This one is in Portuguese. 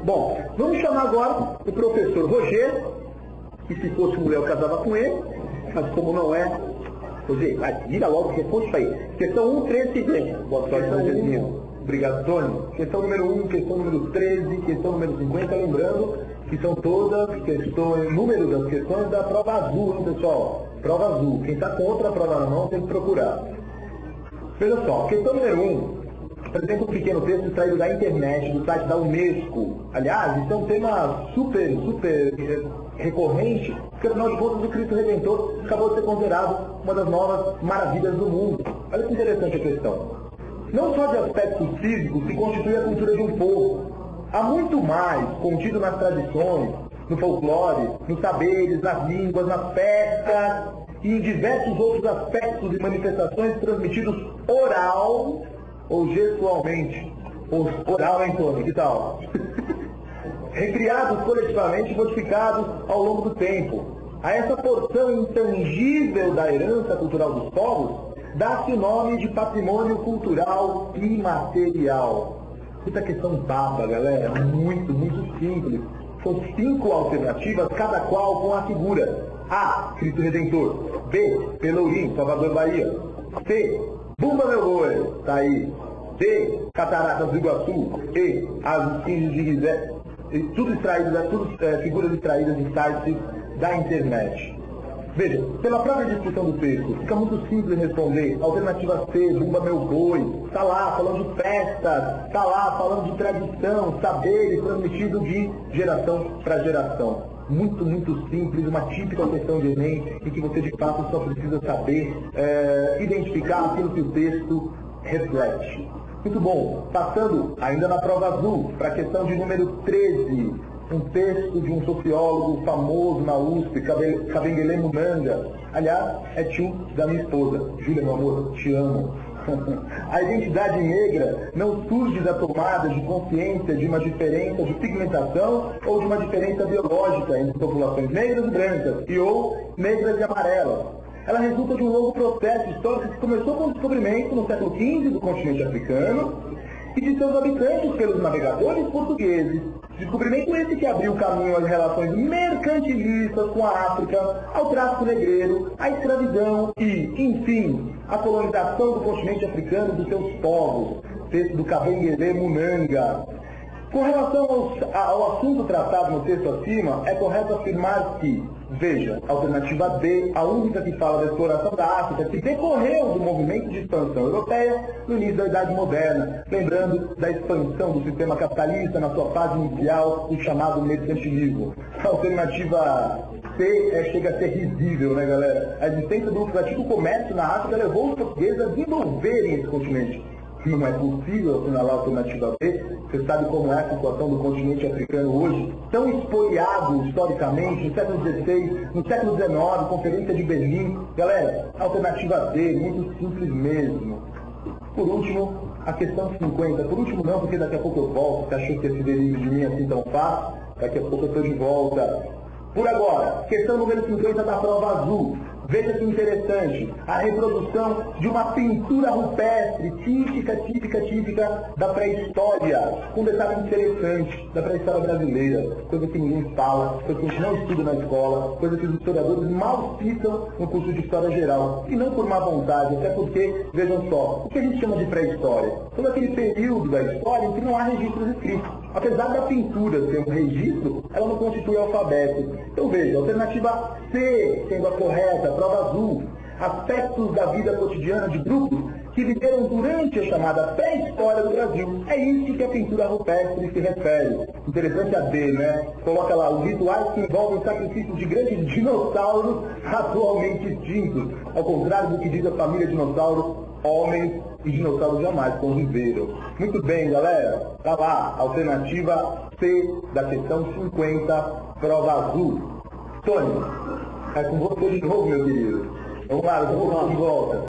Bom, vamos chamar agora o professor Roger, que se fosse mulher eu casava com ele, mas como não é, Roger, vai, diga logo, responde isso aí. Questão 1, 13 e 10. Boa sorte, Rogerzinho. Obrigado, Tony. Questão número 1, questão número 13, questão número 50, lembrando que são todas questões, números das questões da prova azul, hein, pessoal? Prova azul. Quem está contra a prova na mão tem que procurar. Veja só, questão número 1. Apresenta um pequeno texto extraído da internet, do site da Unesco. Aliás, isso é um tema super recorrente, porque afinal de contas o Cristo Redentor acabou de ser considerado uma das novas maravilhas do mundo. Olha que interessante a questão. Não só de aspectos físicos se constitui a cultura de um povo. Há muito mais contido nas tradições, no folclore, nos saberes, nas línguas, nas festas e em diversos outros aspectos e manifestações transmitidos oral ou gestualmente. Oral, hein, Tony? Que tal? Recriados coletivamente e modificados ao longo do tempo. A essa porção intangível da herança cultural dos povos, dá-se o nome de patrimônio cultural imaterial. Muita questão baba, galera, muito simples. São 5 alternativas, cada qual com a figura. A, Cristo Redentor. B, Pelourinho, Salvador, Bahia. C, Bumba Meu Boi, tá aí. D, Cataratas do Iguaçu. E, As Índios de Guizé. Tudo figuras extraídas em sites da internet. Veja, pela própria discussão do texto, fica muito simples responder. Alternativa C, Bumba Meu Boi, está lá falando de festas, está lá falando de tradição, saberes transmitidos de geração para geração. Muito simples, uma típica questão de Enem, em que você de fato só precisa saber identificar aquilo que o texto reflete. Muito bom, passando ainda na prova azul, para a questão de número 13. Um texto de um sociólogo famoso na USP, Kabengele Munanga. Aliás, é tio da minha esposa. Júlia, meu amor, te amo. A identidade negra não surge da tomada de consciência de uma diferença de pigmentação ou de uma diferença biológica entre populações negras e brancas, ou negras e amarelas. Ela resulta de um longo processo histórico que começou com o descobrimento no século XV do continente africano e de seus habitantes pelos navegadores portugueses. Descobrimento esse que abriu caminho às relações mercantilistas com a África, ao tráfico negreiro, à escravidão e, enfim, à colonização do continente africano e dos seus povos. Texto do Kabengele Munanga. Com relação ao assunto tratado no texto acima, é correto afirmar que, veja, alternativa D, a única que fala da exploração da África, que decorreu do movimento de expansão europeia no início da Idade Moderna, lembrando da expansão do sistema capitalista na sua fase inicial, o chamado mercantilismo. A alternativa C chega a ser risível, né, galera? A existência do lucrativo comércio na África levou os portugueses a desenvolverem esse continente. Não é possível assinalar a alternativa B. Você sabe como é a situação do continente africano hoje, tão espoliado historicamente, no século XVI, no século XIX, Conferência de Berlim. Galera, a alternativa D, muito simples mesmo. Por último, a questão 50. Por último não, porque daqui a pouco eu volto. Você achou que esse delírio de mim assim tão fácil? Daqui a pouco eu estou de volta. Por agora, questão número 50 da prova azul. Veja que interessante, a reprodução de uma pintura rupestre típica da pré-história, com um detalhe interessante da pré-história brasileira, coisa que ninguém fala, coisa que a gente não estuda na escola, coisa que os historiadores mal citam no curso de História Geral, e não por má vontade, até porque, vejam só, o que a gente chama de pré-história? Todo aquele período da história em que não há registros escritos. Apesar da pintura ser um registro, ela não constitui alfabeto. Então veja, alternativa C, sendo a correta, prova azul, aspectos da vida cotidiana de grupos que viveram durante a chamada pré-história do Brasil. É isso que a pintura rupestre se refere. Interessante a D, né? Coloca lá, os rituais que envolvem sacrifícios de grandes dinossauros atualmente extintos. Ao contrário do que diz a família dinossauro, homens e dinossauros jamais conviveram. Muito bem, galera. Tá lá, alternativa C da questão 50, prova azul. Tony, é com você de novo, meu querido. Vamos lá, eu vou de volta.